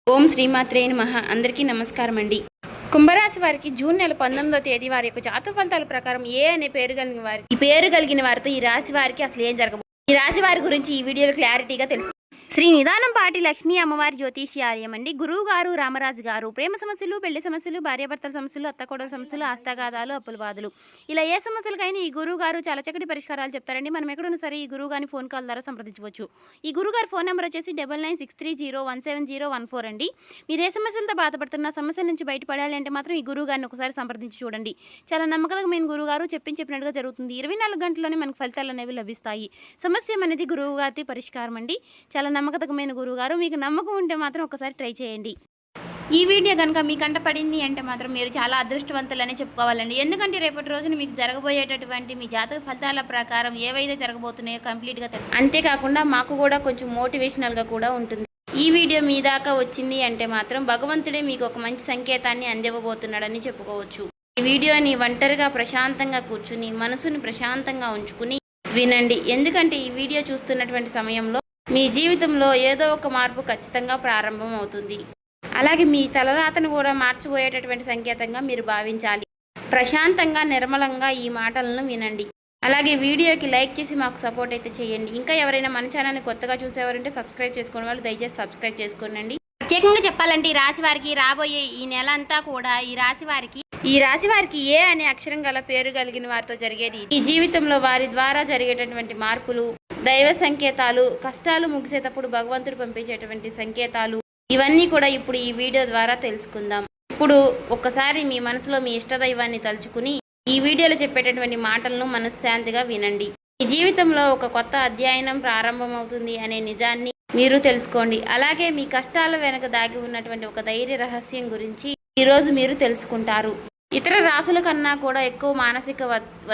ఓం శ్రీమాత్రే నమః. అందరికీ నమస్కారం అండి. కుంభరాశి వారికి జూన్ నెల 19వ తేదీ వారి యొక్క జాతక ఫలితాల ప్రకారం ఏ అనే పేరు కలిగిన వారితో ఈ రాశి వారికి అసలు ఏం జరగబోతుంది, ఈ రాశి వారి గురించి ఈ వీడియోలో క్లారిటీగా తెలుసు. శ్రీ నిదానంపాటి లక్ష్మీ అమ్మవారి జ్యోతిష్యాలయం అండి. గురువు గారు రామరాజు గారు ప్రేమ సమస్యలు, పెళ్లి సమస్యలు, భార్యాభర్తల సమస్యలు, అత్తకోడల సమస్యలు, ఆస్తగాదాలు, అప్పుల బాధలు, ఇలా ఏ సమస్యలకైనా ఈ గురువు గారు చాలా చక్కటి పరిష్కారాలు చెప్తారండి. మనం ఎక్కడున్నా సరే ఈ గురువు గారిని ఫోన్ కాల్ ద్వారా సంప్రదించవచ్చు. ఈ గురువు గారి ఫోన్ నెంబర్ వచ్చేసి 9963017014 అండి. మీరు ఏ సమస్యలతో బాధపడుతున్న సమస్యల నుంచి బయటపడాలి అంటే మాత్రం ఈ గురువు గారిని ఒకసారి సంప్రదించి చూడండి. చాలా నమ్మకమైన గురువు గారు చెప్పినట్టుగా జరుగుతుంది. 24 గంటల్లోనే మనకు ఫలితాలు అనేవి లభిస్తాయి. సమస్య అనేది గురువు గారి పరిష్కారం అండి. చాలా నమ్మకమైన గురువు గారు. మీకు నమ్మకం ఉంటే మాత్రం ఒకసారి ట్రై చేయండి. ఈ వీడియో కనుక మీ కంట పడింది అంటే మాత్రం మీరు చాలా అదృష్టవంతులనే చెప్పుకోవాలండి. ఎందుకంటే రేపటి రోజున మీకు జరగబోయేటటువంటి మీ జాతక ఫలితాల ప్రకారం ఏవైతే జరగబోతున్నాయో కంప్లీట్గా అంతేకాకుండా మాకు కూడా కొంచెం మోటివేషనల్గా కూడా ఉంటుంది. ఈ వీడియో మీ దాకా వచ్చింది అంటే మాత్రం భగవంతుడే మీకు ఒక మంచి సంకేతాన్ని అందివ్వబోతున్నాడని చెప్పుకోవచ్చు. ఈ వీడియోని ఒంటరిగా ప్రశాంతంగా కూర్చుని మనసుని ప్రశాంతంగా ఉంచుకుని వినండి. ఎందుకంటే ఈ వీడియో చూస్తున్నటువంటి సమయంలో మీ జీవితంలో ఏదో ఒక మార్పు ఖచ్చితంగా ప్రారంభం అవుతుంది. అలాగే మీ తలరాతను కూడా మార్చిపోయేటటువంటి సంకేతంగా మీరు భావించాలి. ప్రశాంతంగా నిర్మలంగా ఈ మాటలను వినండి. అలాగే వీడియోకి లైక్ చేసి మాకు సపోర్ట్ అయితే చేయండి. ఇంకా ఎవరైనా మన ఛానల్ని కొత్తగా చూసేవారంటే సబ్స్క్రైబ్ చేసుకునే వాళ్ళు దయచేసి సబ్స్క్రైబ్ చేసుకోండి. ప్రత్యేకంగా చెప్పాలంటే ఈ రాశి వారికి రాబోయే ఈ నెల అంతా కూడా ఈ రాశి వారికి ఏ అనే అక్షరం గల పేరు కలిగిన వారితో జరిగేది ఈ జీవితంలో వారి ద్వారా జరిగేటటువంటి మార్పులు, దైవ సంకేతాలు, కష్టాలు ముగిసేటప్పుడు భగవంతుడు పంపించేటువంటి సంకేతాలు, ఇవన్నీ కూడా ఇప్పుడు ఈ వీడియో ద్వారా తెలుసుకుందాం. ఇప్పుడు ఒక్కసారి మీ మనసులో మీ ఇష్టదైవాన్ని తలుచుకుని ఈ వీడియోలో చెప్పేటటువంటి మాటలను మనశ్శాంతిగా వినండి. ఈ జీవితంలో ఒక కొత్త అధ్యయనం ప్రారంభమవుతుంది అనే నిజాన్ని మీరు తెలుసుకోండి. అలాగే మీ కష్టాల వెనక దాగి ఉన్నటువంటి ఒక ధైర్య రహస్యం గురించి ఈరోజు మీరు తెలుసుకుంటారు. ఇతర రాశుల కన్నా కూడా ఎక్కువ మానసిక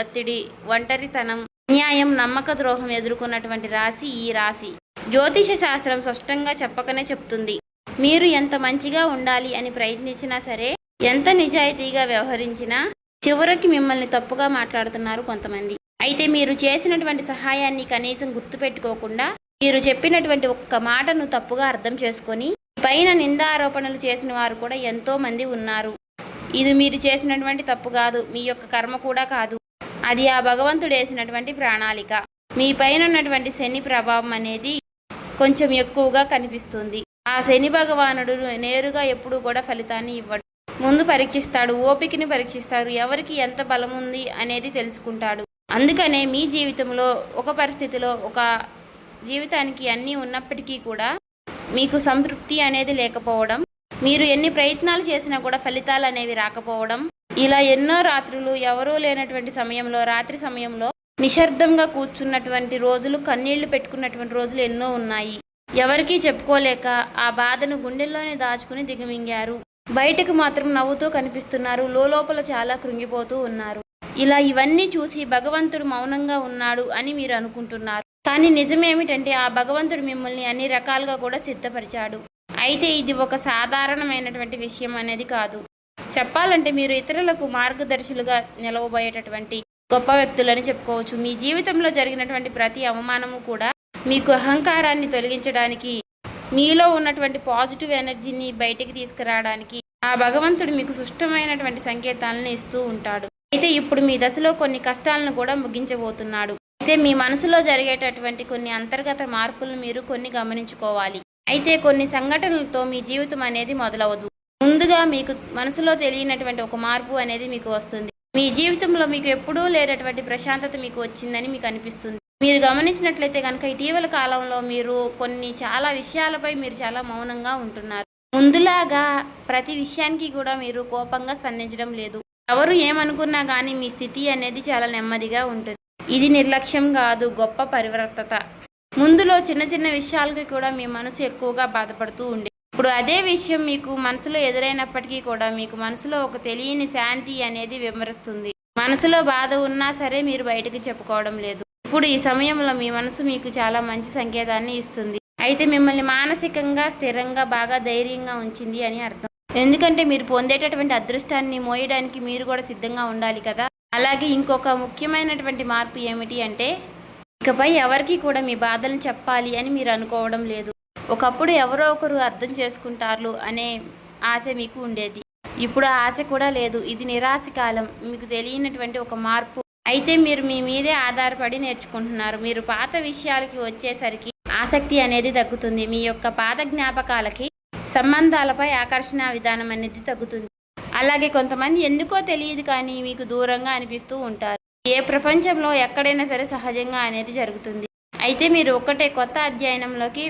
ఒత్తిడి, ఒంటరితనం, అన్యాయం, నమ్మక ద్రోహం ఎదుర్కొన్నటువంటి రాశి ఈ రాశి. జ్యోతిష శాస్త్రం స్పష్టంగా చెప్పకనే చెప్తుంది. మీరు ఎంత మంచిగా ఉండాలి అని ప్రయత్నించినా సరే, ఎంత నిజాయితీగా వ్యవహరించినా చివరికి మిమ్మల్ని తప్పుగా మాట్లాడుతున్నారు కొంతమంది. అయితే మీరు చేసినటువంటి సహాయాన్ని కనీసం గుర్తుపెట్టుకోకుండా మీరు చెప్పినటువంటి ఒక్క మాటను తప్పుగా అర్థం చేసుకొని పైన నిందారోపణలు చేసిన వారు కూడా ఎంతో మంది ఉన్నారు. ఇది మీరు చేసినటువంటి తప్పు కాదు, మీ యొక్క కర్మ కూడా కాదు, అది ఆ భగవంతుడు వేసినటువంటి ప్రణాళిక. మీ పైన ఉన్నటువంటి శని ప్రభావం అనేది కొంచెం ఎక్కువగా కనిపిస్తుంది. ఆ శని భగవానుడు నేరుగా ఎప్పుడు కూడా ఫలితాన్ని ఇవ్వడు. ముందు పరీక్షిస్తాడు, ఓపికని పరీక్షిస్తాడు, ఎవరికి ఎంత బలం ఉంది అనేది తెలుసుకుంటాడు. అందుకనే మీ జీవితంలో ఒక పరిస్థితిలో ఒక జీవితానికి అన్నీ ఉన్నప్పటికీ కూడా మీకు సంతృప్తి అనేది లేకపోవడం, మీరు ఎన్ని ప్రయత్నాలు చేసినా కూడా ఫలితాలు అనేవి రాకపోవడం, ఇలా ఎన్నో రాత్రులు ఎవరూ లేనటువంటి సమయంలో, రాత్రి సమయంలో నిశ్శబ్దంగా కూర్చున్నటువంటి రోజులు, కన్నీళ్లు పెట్టుకున్నటువంటి రోజులు ఎన్నో ఉన్నాయి. ఎవరికీ చెప్పుకోలేక ఆ బాధను గుండెల్లోనే దాచుకుని దిగమింగారు. బయటకు మాత్రం నవ్వుతూ కనిపిస్తున్నారు, లోపల చాలా కృంగిపోతూ ఉన్నారు. ఇలా ఇవన్నీ చూసి భగవంతుడు మౌనంగా ఉన్నాడు అని మీరు అనుకుంటున్నారు. కానీ నిజమేమిటంటే ఆ భగవంతుడు మిమ్మల్ని అన్ని రకాలుగా కూడా సిద్ధపరిచాడు. అయితే ఇది ఒక సాధారణమైనటువంటి విషయం అనేది కాదు. చెప్పాలంటే మీరు ఇతరులకు మార్గదర్శులుగా నిలవబోయేటటువంటి గొప్ప వ్యక్తులని చెప్పుకోవచ్చు. మీ జీవితంలో జరిగినటువంటి ప్రతి అవమానము కూడా మీకు అహంకారాన్ని తొలగించడానికి, మీలో ఉన్నటువంటి పాజిటివ్ ఎనర్జీని బయటికి తీసుకురావడానికి ఆ భగవంతుడు మీకు సుష్టమైనటువంటి సంకేతాలను ఇస్తూ ఉంటాడు. అయితే ఇప్పుడు మీ దశలో కొన్ని కష్టాలను కూడా ముగించబోతున్నాడు. అయితే మీ మనసులో జరిగేటటువంటి కొన్ని అంతర్గత మార్పులను మీరు కొన్ని గమనించుకోవాలి. అయితే కొన్ని సంఘటనలతో మీ జీవితం అనేది మొదలవదు. ముందుగా మీకు మనసులో తెలియనటువంటి ఒక మార్పు అనేది మీకు వస్తుంది. మీ జీవితంలో మీకు ఎప్పుడూ లేనటువంటి ప్రశాంతత మీకు వచ్చిందని మీకు అనిపిస్తుంది. మీరు గమనించినట్లయితే కనుక ఇటీవల కాలంలో మీరు చాలా విషయాలపై మీరు చాలా మౌనంగా ఉంటున్నారు. ముందులాగా ప్రతి విషయానికి కూడా మీరు కోపంగా స్పందించడం లేదు. ఎవరు ఏమనుకున్నా కానీ మీ స్థితి అనేది చాలా నెమ్మదిగా ఉంటుంది. ఇది నిర్లక్ష్యం కాదు, గొప్ప పరివర్తత. ముందులో చిన్న చిన్న విషయాలకి కూడా మీ మనసు ఎక్కువగా బాధపడుతూ ఉండే, ఇప్పుడు అదే విషయం మీకు మనసులో ఎదురైనప్పటికీ కూడా మీకు మనసులో ఒక తెలియని శాంతి అనేది విమరిస్తుంది. మనసులో బాధ ఉన్నా సరే మీరు బయటకు చెప్పుకోవడం లేదు. ఇప్పుడు ఈ సమయంలో మీ మనసు మీకు చాలా మంచి సంకేతాన్ని ఇస్తుంది. అయితే మిమ్మల్ని మానసికంగా స్థిరంగా బాగా ధైర్యంగా ఉంచింది అని అర్థం. ఎందుకంటే మీరు పొందేటటువంటి అదృష్టాన్ని మోయడానికి మీరు కూడా సిద్ధంగా ఉండాలి కదా. అలాగే ఇంకొక ముఖ్యమైనటువంటి మార్పు ఏమిటి అంటే, ఇకపై ఎవరికి కూడా మీ బాధలను చెప్పాలి అని మీరు అనుకోవడం లేదు. ఒకప్పుడు ఎవరో ఒకరు అర్థం చేసుకుంటారు అనే ఆశ మీకు ఉండేది. ఇప్పుడు ఆ ఆశ కూడా లేదు. ఇది నిరాశ కాలం. మీకు తెలియనటువంటి ఒక మార్పు. అయితే మీరు మీ మీదే ఆధారపడి నేర్చుకుంటున్నారు. మీరు పాత విషయాలకి వచ్చేసరికి ఆసక్తి అనేది తగ్గుతుంది. మీ యొక్క పాత జ్ఞాపకాలకి, సంబంధాలపై ఆకర్షణ విధానం అనేది తగ్గుతుంది. అలాగే కొంతమంది ఎందుకో తెలియదు కానీ మీకు దూరంగా అనిపిస్తూ ఉంటారు. ఏ ప్రపంచంలో ఎక్కడైనా సరే సహజంగా అనేది జరుగుతుంది. అయితే మీరు ఒక్కటే కొత్త అధ్యయనంలోకి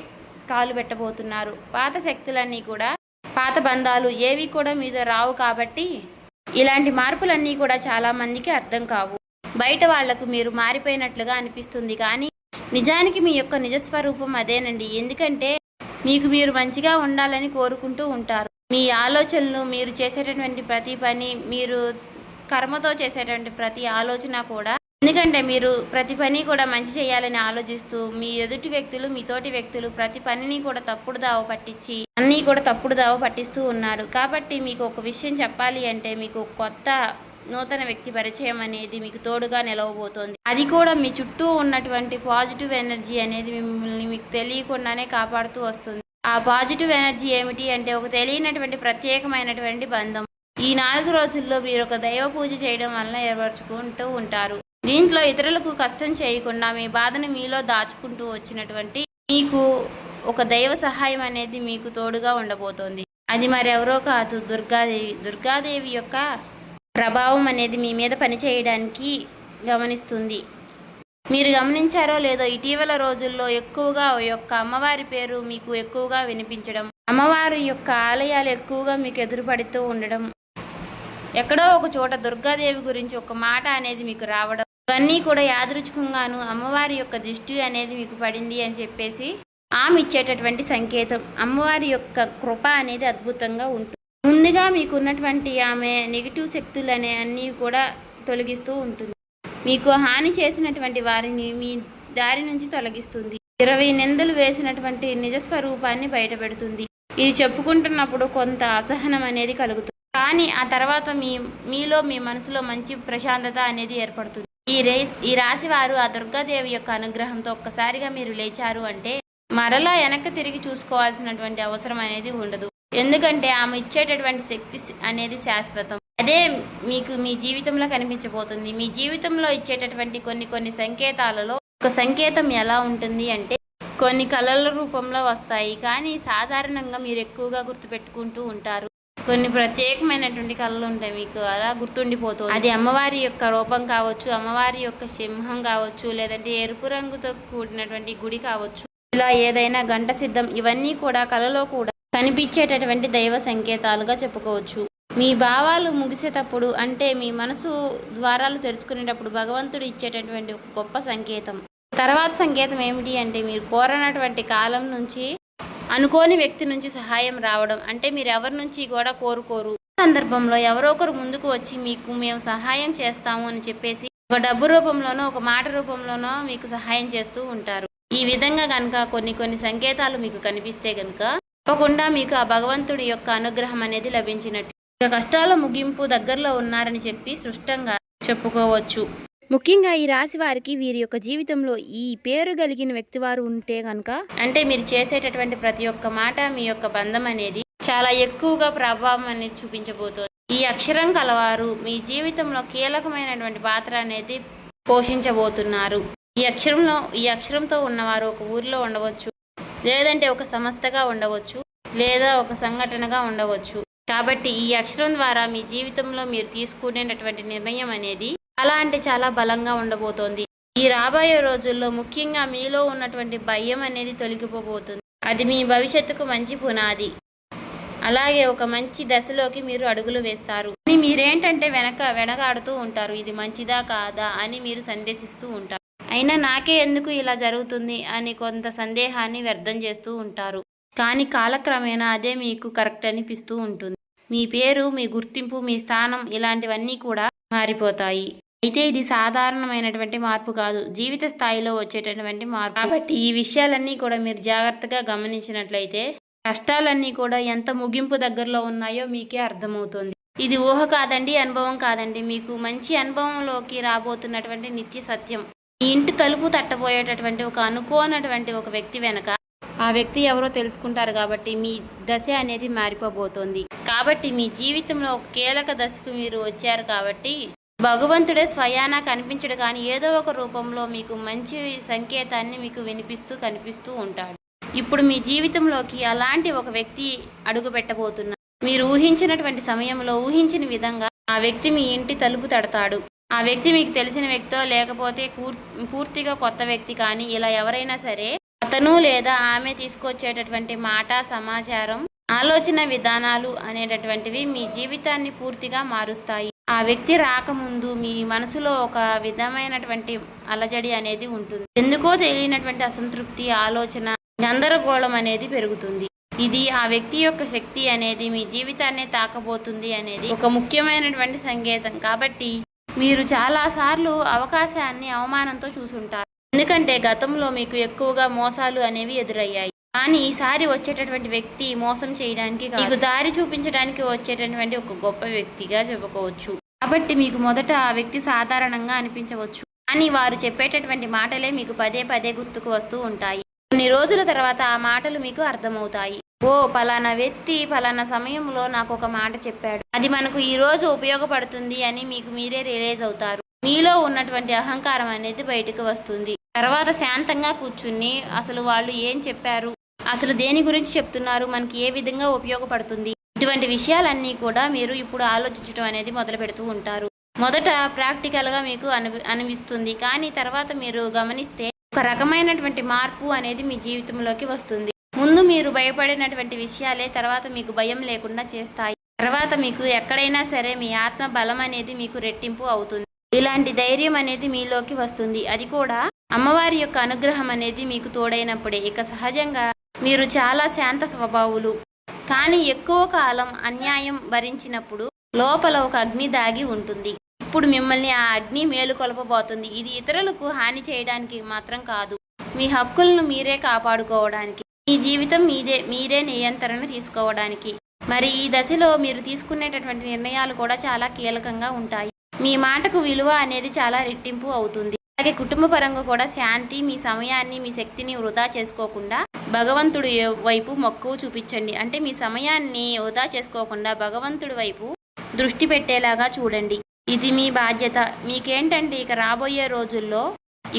కాలు పెట్టబోతున్నారు. పాత శక్తులన్నీ కూడా, పాత బంధాలు ఏవి కూడా మీతో రావు. కాబట్టి ఇలాంటి మార్పులన్నీ కూడా చాలామందికి అర్థం కావు. బయట వాళ్లకు మీరు మారిపోయినట్లుగా అనిపిస్తుంది కానీ నిజానికి మీ యొక్క నిజస్వరూపం అదేనండి. ఎందుకంటే మీకు మీరు మంచిగా ఉండాలని కోరుకుంటూ ఉంటారు. మీ ఆలోచనలు, మీరు చేసేటటువంటి ప్రతి పని, మీరు కర్మతో చేసేటువంటి ప్రతి ఆలోచన కూడా, ఎందుకంటే మీరు ప్రతి పని కూడా మంచి చేయాలని ఆలోచిస్తూ మీ ఎదుటి వ్యక్తులు, మీ తోటి వ్యక్తులు ప్రతి పనిని కూడా తప్పుడు దావ పట్టించి అన్నీ కూడా తప్పుడు దావ పట్టిస్తూ ఉన్నారు. కాబట్టి మీకు ఒక విషయం చెప్పాలి అంటే మీకు కొత్త నూతన వ్యక్తి పరిచయం అనేది మీకు తోడుగా నిలవబోతోంది. అది కూడా మీ చుట్టూ ఉన్నటువంటి పాజిటివ్ ఎనర్జీ అనేది మిమ్మల్ని మీకు తెలియకుండానే కాపాడుతూ వస్తుంది. ఆ పాజిటివ్ ఎనర్జీ ఏమిటి అంటే ఒక తెలియనటువంటి ప్రత్యేకమైనటువంటి బంధం. ఈ 4 రోజుల్లో మీరు ఒక దైవ పూజ చేయడం వల్ల ఏర్పరచుకుంటూ ఉంటారు. దీంట్లో ఇతరులకు కష్టం చేయకుండా మీ బాధను మీలో దాచుకుంటూ వచ్చినటువంటి మీకు ఒక దైవ సహాయం అనేది మీకు తోడుగా ఉండబోతోంది. అది మరెవరో కాదు, దుర్గాదేవి. దుర్గాదేవి యొక్క ప్రభావం అనేది మీ మీద పనిచేయడానికి గమనిస్తుంది. మీరు గమనించారో లేదో ఇటీవల రోజుల్లో ఎక్కువగా యొక్క అమ్మవారి పేరు మీకు ఎక్కువగా వినిపించడం, అమ్మవారి యొక్క ఆలయాలు ఎక్కువగా మీకు ఎదురుపడుతూ ఉండడం, ఎక్కడో ఒక చోట దుర్గాదేవి గురించి ఒక మాట అనేది మీకు రావడం, ఇవన్నీ కూడా యాదృచ్ఛికంగాను అమ్మవారి యొక్క దృష్టి అనేది మీకు పడింది అని చెప్పేసి ఆమె ఇచ్చేటటువంటి సంకేతం. అమ్మవారి యొక్క కృప అనేది అద్భుతంగా ఉంటుంది. ముందుగా మీకున్నటువంటి ఆమె నెగిటివ్ శక్తులు అనే అన్నీ కూడా తొలగిస్తూ ఉంటుంది. మీకు హాని చేసినటువంటి వారిని మీ దారి నుంచి తొలగిస్తుంది. 20 నిందలు వేసినటువంటి నిజస్వరూపాన్ని బయటపెడుతుంది. ఇది చెప్పుకుంటున్నప్పుడు కొంత అసహనం అనేది కలుగుతుంది. కానీ ఆ తర్వాత మీలో మీ మనసులో మంచి ప్రశాంతత అనేది ఏర్పడుతుంది. ఈ రాశి వారు ఆ దుర్గాదేవి యొక్క అనుగ్రహంతో ఒక్కసారిగా మీరు లేచారు అంటే మరలా వెనక్కి తిరిగి చూసుకోవాల్సినటువంటి అవసరం అనేది ఉండదు. ఎందుకంటే ఆమె ఇచ్చేటటువంటి శక్తి అనేది శాశ్వతం. అదే మీకు మీ జీవితంలో కనిపించబోతుంది. మీ జీవితంలో ఇచ్చేటటువంటి కొన్ని సంకేతాలలో ఒక సంకేతం ఎలా ఉంటుంది అంటే కొన్ని కళల రూపంలో వస్తాయి. కానీ సాధారణంగా మీరు ఎక్కువగా గుర్తుపెట్టుకుంటూ ఉంటారు. కొన్ని ప్రత్యేకమైనటువంటి కళలు ఉంటాయి, మీకు అలా గుర్తుండిపోతుంది. అది అమ్మవారి యొక్క రూపం కావచ్చు, అమ్మవారి యొక్క సింహం కావచ్చు, లేదంటే ఎరుపు రంగుతో కూడినటువంటి గుడి కావచ్చు, ఇలా ఏదైనా గంట సిద్ధం, ఇవన్నీ కూడా కళలో కూడా కనిపించేటటువంటి దైవ సంకేతాలుగా చెప్పుకోవచ్చు. మీ భావాలు ముగిసేటప్పుడు అంటే మీ మనసు ద్వారాలు తెరుచుకునేటప్పుడు భగవంతుడు ఇచ్చేటటువంటి ఒక గొప్ప సంకేతం. తర్వాత సంకేతం ఏమిటి అంటే మీరు కోరనటువంటి కాలం నుంచి అనుకోని వ్యక్తి నుంచి సహాయం రావడం. అంటే మీరు ఎవరి నుంచి కూడా కోరుకోరు, సందర్భంలో ఎవరో ఒకరు ముందుకు వచ్చి మీకు మేము సహాయం చేస్తాము అని చెప్పేసి ఒక డబ్బు రూపంలోనో ఒక మాట రూపంలోనో మీకు సహాయం చేస్తూ ఉంటారు. ఈ విధంగా కనుక కొన్ని సంకేతాలు మీకు కనిపిస్తే కనుక తప్పకుండా మీకు ఆ భగవంతుడి యొక్క అనుగ్రహం అనేది లభించినట్టు. ఇక కష్టాల ముగింపు దగ్గరలో ఉన్నారని చెప్పి స్పష్టంగా చెప్పుకోవచ్చు. ముఖ్యంగా ఈ రాశి వారికి వీరి యొక్క జీవితంలో ఈ పేరు కలిగిన వ్యక్తి వారు ఉంటే కనుక అంటే మీరు చేసేటటువంటి ప్రతి ఒక్క మాట మీ యొక్క బంధం అనేది చాలా ఎక్కువగా ప్రభావం అనేది చూపించబోతోంది. ఈ అక్షరం కలవారు మీ జీవితంలో కీలకమైనటువంటి పాత్ర అనేది పోషించబోతున్నారు. ఈ అక్షరంతో ఉన్నవారు ఒక ఊరిలో ఉండవచ్చు, లేదంటే ఒక సంస్థగా ఉండవచ్చు, లేదా ఒక సంఘటనగా ఉండవచ్చు. కాబట్టి ఈ అక్షరం ద్వారా మీ జీవితంలో మీరు తీసుకునేటటువంటి నిర్ణయం అనేది చాలా అంటే చాలా బలంగా ఉండబోతోంది. ఈ రాబోయే రోజుల్లో ముఖ్యంగా మీలో ఉన్నటువంటి భయం అనేది తొలగిపోబోతుంది. అది మీ భవిష్యత్తుకు మంచి పునాది. అలాగే ఒక మంచి దశలోకి మీరు అడుగులు వేస్తారు. మీరేంటంటే వెనకాడుతూ ఉంటారు, ఇది మంచిదా కాదా అని మీరు సందేహిస్తూ ఉంటారు. అయినా నాకే ఎందుకు ఇలా జరుగుతుంది అని కొంత సందేహాన్ని వ్యర్థం చేస్తూ ఉంటారు. కానీ కాలక్రమేణా అదే మీకు కరెక్ట్ అనిపిస్తూ ఉంటుంది. మీ పేరు, మీ గుర్తింపు, మీ స్థానం ఇలాంటివన్నీ కూడా మారిపోతాయి. అయితే ఇది సాధారణమైనటువంటి మార్పు కాదు, జీవిత స్థాయిలో వచ్చేటటువంటి మార్పు. కాబట్టి ఈ విషయాలన్నీ కూడా మీరు జాగ్రత్తగా గమనించినట్లయితే కష్టాలన్నీ కూడా ఎంత ముగింపు దగ్గరలో ఉన్నాయో మీకే అర్థమవుతుంది. ఇది ఊహ కాదండి, అనుభవం కాదండి, మీకు మంచి అనుభవంలోకి రాబోతున్నటువంటి నిత్య సత్యం. మీ ఇంటి తలుపు తట్టబోయేటటువంటి ఒక అనుకోనటువంటి ఒక వ్యక్తి వెనక ఆ వ్యక్తి ఎవరో తెలుసుకుంటారు కాబట్టి మీ దశ అనేది మారిపోబోతోంది. కాబట్టి మీ జీవితంలో ఒక కీలక దశకు మీరు వచ్చారు కాబట్టి భగవంతుడే స్వయానా కనిపించడు కానీ ఏదో ఒక రూపంలో మీకు మంచి సంకేతాన్ని మీకు వినిపిస్తూ కనిపిస్తూ ఉంటాడు. ఇప్పుడు మీ జీవితంలోకి అలాంటి ఒక వ్యక్తి అడుగు పెట్టబోతున్నారు. మీరు ఊహించినటువంటి సమయంలో ఊహించిన విధంగా ఆ వ్యక్తి మీ ఇంటి తలుపు తడతాడు. ఆ వ్యక్తి మీకు తెలిసిన వ్యక్తో లేకపోతే పూర్తిగా కొత్త వ్యక్తి కానీ ఇలా ఎవరైనా సరే అతను లేదా ఆమె తీసుకొచ్చేటటువంటి మాట, సమాచారం, ఆలోచన విధానాలు అనేటటువంటివి మీ జీవితాన్ని పూర్తిగా మారుస్తాయి. ఆ వ్యక్తి రాకముందు మీ మనసులో ఒక విధమైనటువంటి అలజడి అనేది ఉంటుంది. ఎందుకో తెలియనటువంటి అసంతృప్తి, ఆలోచన, గందరగోళం అనేది పెరుగుతుంది. ఇది ఆ వ్యక్తి యొక్క శక్తి అనేది మీ జీవితాన్ని తాకబోతుంది అనేది ఒక ముఖ్యమైనటువంటి సంకేతం. కాబట్టి మీరు చాలాసార్లు అవకాశాన్ని అవమానంతో చూసుంటారు. ఎందుకంటే గతంలో మీకు ఎక్కువగా మోసాలు అనేవి ఎదురయ్యాయి. కానీ ఈసారి వచ్చేటటువంటి వ్యక్తి మోసం చేయడానికి మీకు దారి చూపించడానికి వచ్చేటటువంటి ఒక గొప్ప వ్యక్తిగా చెప్పుకోవచ్చు. కాబట్టి మీకు మొదట ఆ వ్యక్తి సాధారణంగా అనిపించవచ్చు, కానీ వారు చెప్పేటటువంటి మాటలే మీకు పదే పదే గుర్తుకు వస్తూ ఉంటాయి. కొన్ని రోజుల తర్వాత ఆ మాటలు మీకు అర్థమవుతాయి. ఓ పలానా వ్యక్తి పలానా సమయంలో నాకు ఒక మాట చెప్పాడు, అది మనకు ఈ రోజు ఉపయోగపడుతుంది అని మీకు మీరే రియలైజ్ అవుతారు. మీలో ఉన్నటువంటి అహంకారం అనేది బయటకు వస్తుంది. తర్వాత శాంతంగా కూర్చుని అసలు వాళ్ళు ఏం చెప్పారు, అసలు దేని గురించి చెప్తున్నారు, మనకి ఏ విధంగా ఉపయోగపడుతుంది, ఇటువంటి విషయాలన్నీ కూడా మీరు ఇప్పుడు ఆలోచించడం అనేది మొదలు పెడుతూ ఉంటారు. మొదట ప్రాక్టికల్గా మీకు అనిపిస్తుంది, కానీ తర్వాత మీరు గమనిస్తే ఒక రకమైనటువంటి మార్పు అనేది మీ జీవితంలోకి వస్తుంది. ముందు మీరు భయపడినటువంటి విషయాలే తర్వాత మీకు భయం లేకుండా చేస్తాయి. తర్వాత మీకు ఎక్కడైనా సరే మీ ఆత్మ బలం అనేది మీకు రెట్టింపు అవుతుంది. ఇలాంటి ధైర్యం అనేది మీలోకి వస్తుంది. అది కూడా అమ్మవారి యొక్క అనుగ్రహం అనేది మీకు తోడైనప్పుడే. ఇక సహజంగా మీరు చాలా శాంత స్వభావులు, కానీ ఎక్కువ కాలం అన్యాయం భరించినప్పుడు లోపల ఒక అగ్ని దాగి ఉంటుంది. ఇప్పుడు మిమ్మల్ని ఆ అగ్ని మేలుకొల్పబోతుంది. ఇది ఇతరులకు హాని చేయడానికి మాత్రం కాదు, మీ హక్కులను మీరే కాపాడుకోవడానికి, మీ జీవితం మీరే నియంత్రణ తీసుకోవడానికి. మరి ఈ దశలో మీరు తీసుకునేటటువంటి నిర్ణయాలు కూడా చాలా కీలకంగా ఉంటాయి. మీ మాటకు విలువ అనేది చాలా రెట్టింపు అవుతుంది. అలాగే కుటుంబ పరంగా కూడా శాంతి, మీ సమయాన్ని, మీ శక్తిని వృధా చేసుకోకుండా భగవంతుడి వైపు మక్కువ చూపించండి. అంటే మీ సమయాన్ని వృధా చేసుకోకుండా భగవంతుడి వైపు దృష్టి పెట్టేలాగా చూడండి. ఇది మీ బాధ్యత. మీకేంటంటే ఇక రాబోయే రోజుల్లో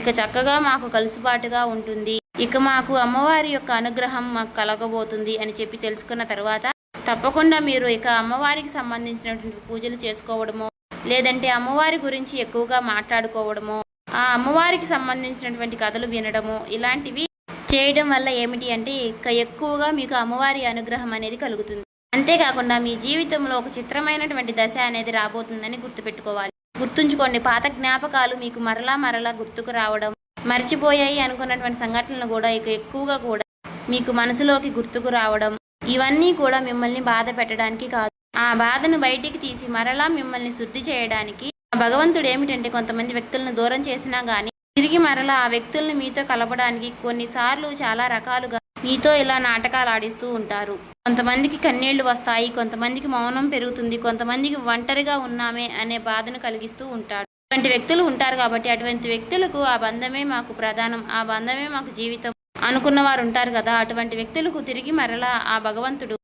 ఇక చక్కగా మాకు కలుసుబాటుగా ఉంటుంది, ఇక మాకు అమ్మవారి యొక్క అనుగ్రహం మాకు కలగబోతుంది అని చెప్పి తెలుసుకున్న తర్వాత తప్పకుండా మీరు ఇక అమ్మవారికి సంబంధించినటువంటి పూజలు చేసుకోవడమో, లేదంటే అమ్మవారి గురించి ఎక్కువగా మాట్లాడుకోవడమో, ఆ అమ్మవారికి సంబంధించినటువంటి కథలు వినడము, ఇలాంటివి చేయడం వల్ల ఏమిటి అంటే ఇక ఎక్కువగా మీకు అమ్మవారి అనుగ్రహం అనేది కలుగుతుంది. అంతేకాకుండా మీ జీవితంలో ఒక చిత్రమైనటువంటి దశ అనేది రాబోతుందని గుర్తుపెట్టుకోవాలి. గుర్తుంచుకోండి, పాత జ్ఞాపకాలు మీకు మరలా గుర్తుకు రావడం, మర్చిపోయాయి అనుకున్నటువంటి సంఘటనలు కూడా ఇక ఎక్కువగా కూడా మీకు మనసులోకి గుర్తుకు రావడం, ఇవన్నీ కూడా మిమ్మల్ని బాధ పెట్టడానికి కాదు, ఆ బాధను బయటికి తీసి మరలా మిమ్మల్ని శుద్ధి చేయడానికి. భగవంతుడు ఏమిటంటే కొంతమంది వ్యక్తులను దూరం చేసినా కానీ తిరిగి మరలా ఆ వ్యక్తులను మీతో కలపడానికి కొన్నిసార్లు చాలా రకాలుగా మీతో ఇలా నాటకాలు ఆడిస్తూ ఉంటారు. కొంతమందికి కన్నీళ్లు వస్తాయి, కొంతమందికి మౌనం పెరుగుతుంది, కొంతమందికి ఒంటరిగా ఉన్నామే అనే బాధను కలిగిస్తూ ఉంటాడు. అటువంటి వ్యక్తులు ఉంటారు. కాబట్టి అటువంటి వ్యక్తులకు ఆ బంధమే మాకు ప్రధానం, ఆ బంధమే మాకు జీవితం అనుకున్న వారు ఉంటారు కదా, అటువంటి వ్యక్తులకు తిరిగి మరలా ఆ భగవంతుడు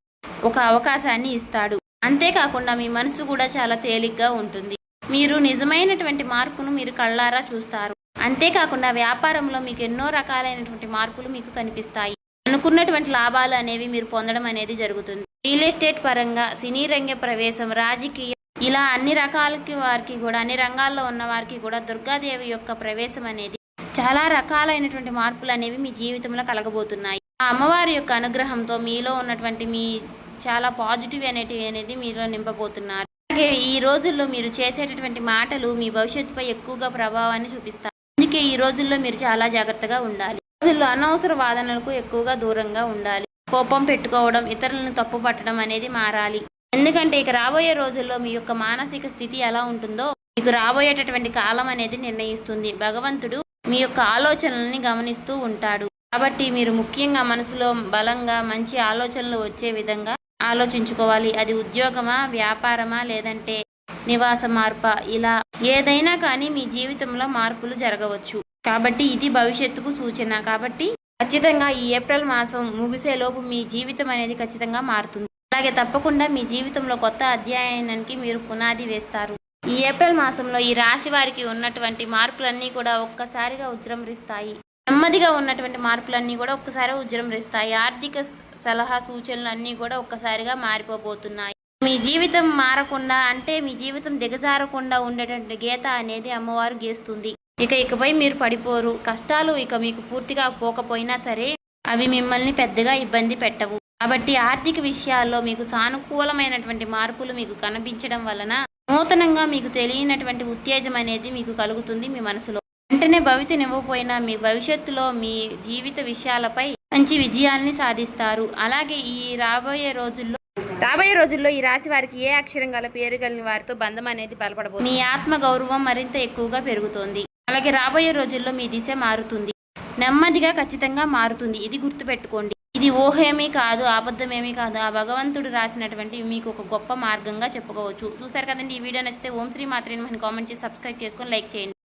ఒక అవకాశాన్ని ఇస్తాడు. అంతేకాకుండా మీ మనసు కూడా చాలా తేలిగ్గా ఉంటుంది. మీరు నిజమైనటువంటి మార్పును మీరు కళ్ళారా చూస్తారు. అంతేకాకుండా వ్యాపారంలో మీకు ఎన్నో రకాలైనటువంటి మార్పులు మీకు కనిపిస్తాయి. అనుకున్నటువంటి లాభాలు అనేవి మీరు పొందడం అనేది జరుగుతుంది. రియల్ ఎస్టేట్ పరంగా, సినీ రంగ ప్రవేశం, రాజకీయం, ఇలా అన్ని రకాలకి వారికి కూడా, అన్ని రంగాల్లో ఉన్న వారికి కూడా దుర్గాదేవి యొక్క ప్రవేశం అనేది చాలా రకాలైనటువంటి మార్పులు అనేవి మీ జీవితంలో కలగబోతున్నాయి. ఆ అమ్మవారి యొక్క అనుగ్రహంతో మీలో ఉన్నటువంటి మీ చాలా పాజిటివ్ అనేది మీలో నింపబోతున్నారు. అలాగే ఈ రోజుల్లో మీరు చేసేటటువంటి మాటలు మీ భవిష్యత్తుపై ఎక్కువగా ప్రభావాన్ని చూపిస్తాయి. అందుకే ఈ రోజుల్లో మీరు చాలా జాగ్రత్తగా ఉండాలి. రోజుల్లో అనవసర వాదనలకు ఎక్కువగా దూరంగా ఉండాలి. కోపం పెట్టుకోవడం, ఇతరులను తప్పు పట్టడం అనేది మారాలి. ఎందుకంటే ఇక రాబోయే రోజుల్లో మీ యొక్క మానసిక స్థితి ఎలా ఉంటుందో మీకు రాబోయేటటువంటి కాలం అనేది నిర్ణయిస్తుంది. భగవంతుడు మీ యొక్క ఆలోచనల్ని గమనిస్తూ ఉంటాడు. కాబట్టి మీరు ముఖ్యంగా మనసులో బలంగా మంచి ఆలోచనలు వచ్చే విధంగా ఆలోచించుకోవాలి. అది ఉద్యోగమా, వ్యాపారమా, లేదంటే నివాస మార్ప, ఇలా ఏదైనా కానీ మీ జీవితంలో మార్పులు జరగవచ్చు. కాబట్టి ఇది భవిష్యత్తుకు సూచన. కాబట్టి ఖచ్చితంగా ఈ ఏప్రిల్ మాసం ముగిసేలోపు మీ జీవితం అనేది ఖచ్చితంగా మారుతుంది. అలాగే తప్పకుండా మీ జీవితంలో కొత్త అధ్యాయానికి మీరు పునాది వేస్తారు. ఈ ఏప్రిల్ మాసంలో ఈ రాశి వారికి ఉన్నటువంటి మార్పులన్నీ కూడా ఒక్కసారిగా ఉజృంభిస్తాయి. నెమ్మదిగా ఉన్నటువంటి మార్పులన్నీ కూడా ఒక్కసారి ఉజృంభిస్తాయి. ఆర్థిక సలహా సూచనలు అన్నీ కూడా ఒక్కసారిగా మారిపోబోతున్నాయి. మీ జీవితం మారకుండా అంటే మీ జీవితం దిగజారకుండా ఉండేటువంటి గీత అనేది అమ్మవారు గీస్తుంది. ఇకపై మీరు పడిపోరు. కష్టాలు ఇక మీకు పూర్తిగా పోకపోయినా సరే అవి మిమ్మల్ని పెద్దగా ఇబ్బంది పెట్టవు. కాబట్టి ఆర్థిక విషయాల్లో మీకు సానుకూలమైనటువంటి మార్పులు మీకు కనిపించడం వలన నూతనంగా మీకు తెలియనటువంటి ఉత్తేజం అనేది మీకు కలుగుతుంది మీ మనసులో. వెంటనే భవితనివ్వకపోయినా మీ భవిష్యత్తులో మీ జీవిత విషయాలపై మంచి విజయాల్ని సాధిస్తారు. అలాగే ఈ రాబోయే రోజుల్లో ఈ రాశి వారికి ఏ అక్షరం గల పేరు కలిగిన వారితో బంధం అనేది బలపడబోతుంది. మీ ఆత్మ గౌరవం మరింత ఎక్కువగా పెరుగుతోంది. అలాగే రాబోయే రోజుల్లో మీ దిశ మారుతుంది. నెమ్మదిగా ఖచ్చితంగా మారుతుంది. ఇది గుర్తుపెట్టుకోండి. ఇది ఊహేమీ కాదు, అబద్ధమేమీ కాదు. ఆ భగవంతుడు రాసినటువంటి మీకు ఒక గొప్ప మార్గంగా చెప్పుకోవచ్చు. చూసారు కదండి. ఈ వీడియో నచ్చితే ఓం శ్రీ మాత్రేని కామెంట్ చేసి సబ్స్క్రైబ్ చేసుకొని లైక్ చేయండి.